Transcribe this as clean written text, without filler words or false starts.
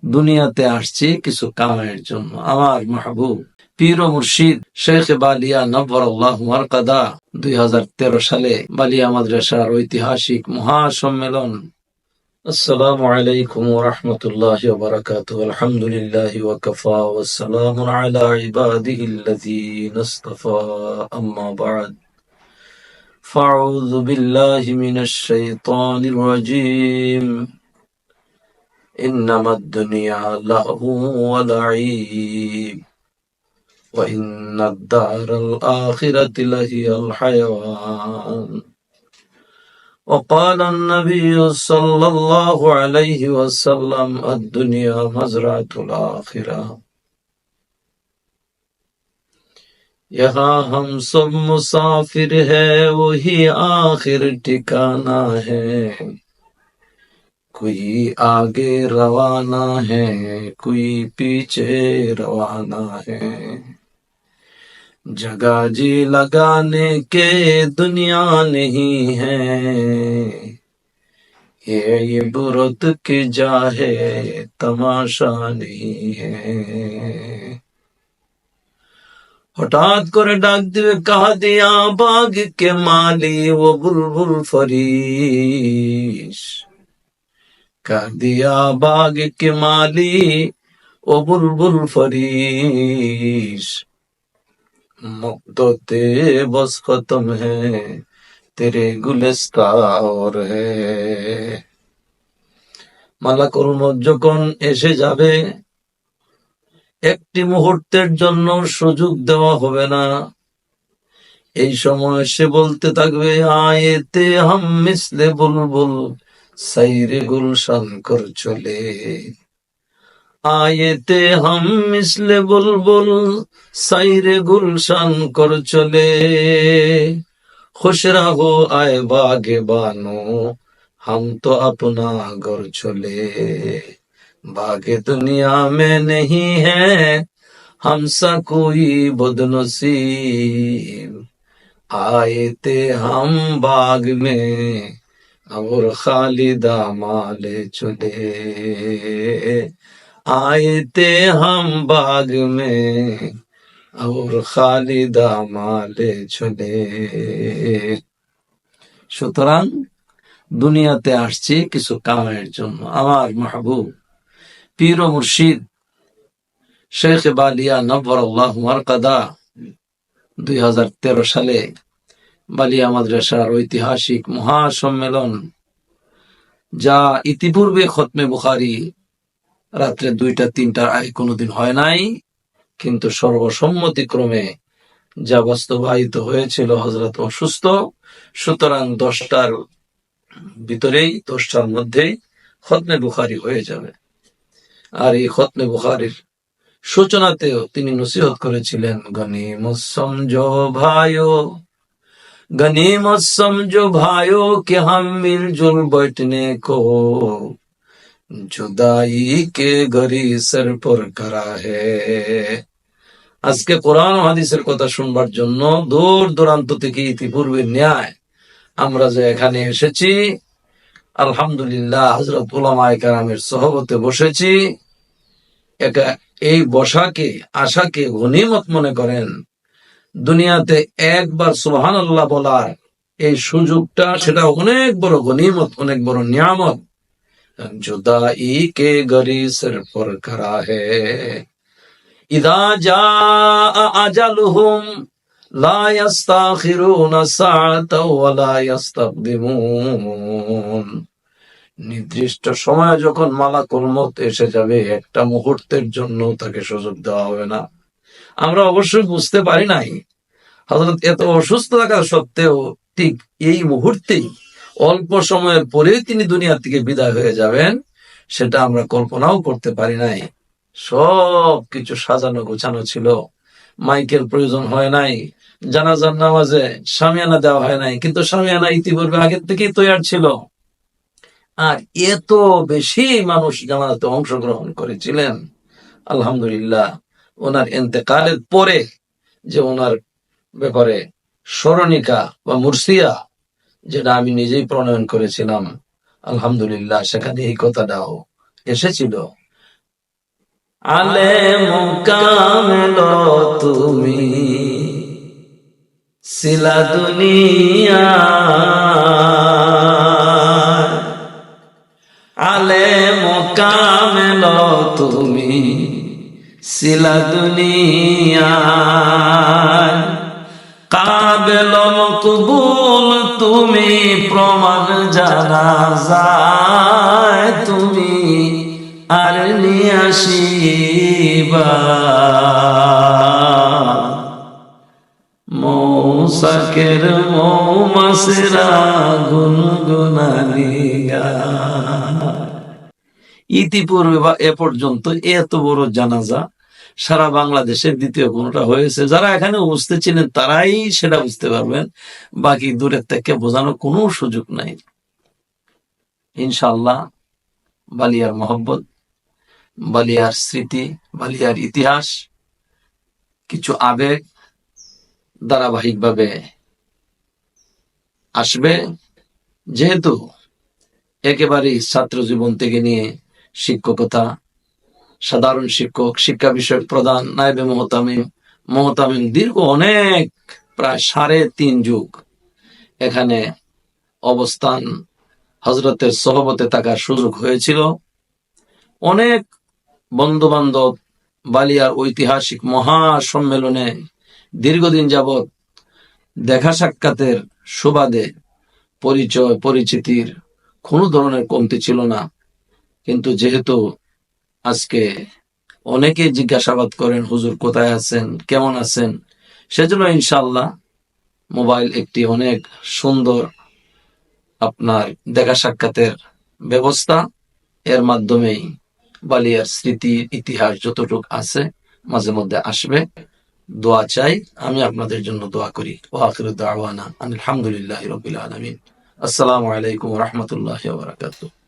দুনিয়াতে আসছি কিছু কামাইয়ের জন্য। আমার মাহবুব পীর ও মুর্শিদ শেখ বালিয়া নব্বরাল্লাহু মারকাদা 2013 সালে বালিয়া মাদ্রাসার ঐতিহাসিক মহাসম্মেলন। আসসালামু আলাইকুম ওয়া রাহমাতুল্লাহি ওয়া বারাকাতুহু। আলহামদুলিল্লাহি ওয়া কাফা ওয়া সালামুন আলা ইবাদিহিল্লাযীনা ইসতাফা, আম্মা বা'দ। ফাউযু বিল্লাহি মিনাশ শাইতানির রাজীম। إنما الدنيا لهو ولعب وإن الدار الآخرة لهي الحيوان. وقال النبي صلى الله عليه وسلم الدنيا مزرعة الآخرة. यहाँ हम सब मुसाफिर है, वही आखिर ठिकाना है। कोई आगे रवाना है, कोई पीछे रवाना है। जगह जी लगाने के दुनिया नहीं है, ये बुरत की जा है, तमाशा नहीं है। हठात करे डाक दिए कहा दिया बाग के माली वो बुलबुल फरीश। कह दिया बाग के माली ओ बुलबुल फरीश। मुक्तोते बस खत्म है, तेरे गुलिस्ता और है। মালাকুল মউত যখন এসে যাবে, একটি মুহূর্তের জন্য সুযোগ দেওয়া হবে না। এই সময় সে বলতে থাকবে, আয়েতে হাম মিসলে বুলবুল সাইরে গুলশান কর চলে। আয়েতে হাম মিসলে বুলবুল সাইরে গুলশান কর চলে। खुश रहो आए बागे बानो, हम तो अपना घर चले। बागे दुनिया में नहीं है हमसा कोई बदनसीब। आए थे हम बाग में और खालिदा माले चले। आए थे हम बाग में और খালিদা মালে চলে। সুতরাং দুনিয়াতে আসছি কিছু কামাইয়ের জন্য। আমার মাহবুব পীর ও মুর্শিদ শেখ বালিয়া নব্বরাল্লাহু মারকাদা 2013 সালে বালিয়া মাদ্রাসার ঐতিহাসিক মহাসম্মেলন, যা ইতিপূর্বে খতমে বুখারী রাত্রে 2টা-3টার আগে কোনোদিন হয় নাই, কিন্তু সর্বসম্মতিক্রমে যা বাস্তবায়িত হয়েছিল, হযরত অসুস্থ, সুতরাং 10টার ভিতরেই 10টার মধ্যেই খতমে বুখারী হয়ে যাবে। আর এই খতমে বুখারীর সূচনাতেও তিনি নসিহত করেছিলেন, গনিমত সমঝো ভাইও, গনিমত সমঝো ভাইও कि हम मिलजुल बैठने को जुदाई के घड़ी सर पर करा है। আজকে কোরআন ও হাদিসের কথা শুনবার জন্য দূর দূরান্ত থেকে ইতিপূর্বের ন্যায় আমরা যে এখানে এসেছি, আলহামদুলিল্লাহ হযরত উলামায়ে কেরামের সহবতে বসেছি, এই বসাকে আশাকে গনিমত মনে করেন। দুনিয়াতে একবার সুবহানাল্লাহ বলার এই সুযোগটা, সেটা অনেক বড় গনিমত, অনেক বড় নিয়ামত। जुदाई के घड़ी सर पर करा है, इदा जाअ अजलुहुम ला यस्ताखिरुना साअतन वा ला यस्तक़दिमुन। নির্দিষ্ট সময়ে যখন মালাকুল মউত এসে যাবে, একটা মুহূর্তের জন্য তাকে সুযোগ দেওয়া হবে না। আমরা অবশ্যই বুঝতে পারি নাই হযরত এত অসুস্থ থাকা সত্ত্বেও ঠিক এই মুহূর্তেই, অল্প সময়ের পরেই তিনি দুনিয়া থেকে বিদায় হয়ে যাবেন, সেটা আমরা কল্পনাও করতে পারি নাই। সব কিছু সাজানো গোছানো ছিল, মাইকেল প্রয়োজন হয় নাই, জানাজার নামাজে শামিয়ানা দেওয়া হয় নাই, কিন্তু শামিয়ানা ইতিপূর্বে আগের থেকেই তৈরি ছিল। আর এত বেশি মানুষ জানাজাতে অংশগ্রহণ করেছিলেন। আলহামদুলিল্লাহ, ওনার ইন্তেকালের পরে যে ওনার ব্যাপারে স্মরণিকা বা মুরসিয়া, যেটা আমি নিজেই প্রণয়ন করেছিলাম, আলহামদুলিল্লাহ সেখানে এই কথাটাও এসেছিল। আলেম কামেল তুমি ছিলা দুনিয়া, আলেম কামেল তুমি ছিলা দুনিয়া, কাবেল মকবুল তুমি প্রমাণ জানা যায় তুমি আর নিয়াসিবা, মৌসাকের মৌমাসেরা গুনগুনানি গায়। ইতিপূর্বে বা এ পর্যন্ত এত বড় জানাজা সারা বাংলাদেশের দ্বিতীয় কোনটা হয়েছে? যারা এখানে উপস্থিত ছিলেন তারাই সেটা বুঝতে পারবেন, বাকি দূরের থেকে বোঝানোর কোনো সুযোগ নাই। ইনশাআল্লাহ বালিয়ার মহব্বত, বালিয়ার স্মৃতি, বালিয়ার ইতিহাস, কিছু আবেগ ধারাবাহিকভাবে আসবে। যেহেতু একেবারেই ছাত্র জীবন থেকে নিয়ে শিক্ষকতা, সাধারণ শিক্ষক, শিক্ষা বিষয়ক প্রধান, নায়েবে মোহতামিম দীর্ঘ অনেক প্রায় 3.5 যুগ এখানে অবস্থান, হযরতের সোহবতে থাকার সুযোগ হয়েছিল। অনেক বন্ধু বান্ধব বালিয়ার ঐতিহাসিক মহা সম্মেলনে দীর্ঘদিন যাবৎ দেখা সাক্ষাতের সুবাদে পরিচয় পরিচিতির কোনো ধরনের কমতি ছিল না। কিন্তু যেহেতু আজকে অনেকে জিজ্ঞাসাবাদ করেন হুজুর কোথায় আছেন, কেমন আছেন, সেজন্য ইনশাআল্লাহ মোবাইল একটি অনেক সুন্দর আপনার দেখা সাক্ষাতের ব্যবস্থা। এর মাধ্যমেই বালিয়ার স্মৃতি ইতিহাস যতটুক আছে মাঝে মধ্যে আসবে। দোয়া চাই, আমি আপনাদের জন্য দোয়া করি। ওয়া আখিরু দাওয়ানা আলহামদুলিল্লাহি রাব্বিল আলামিন। আসসালামু আলাইকুম ওয়া রাহমাতুল্লাহি ওয়া বারাকাতুহু।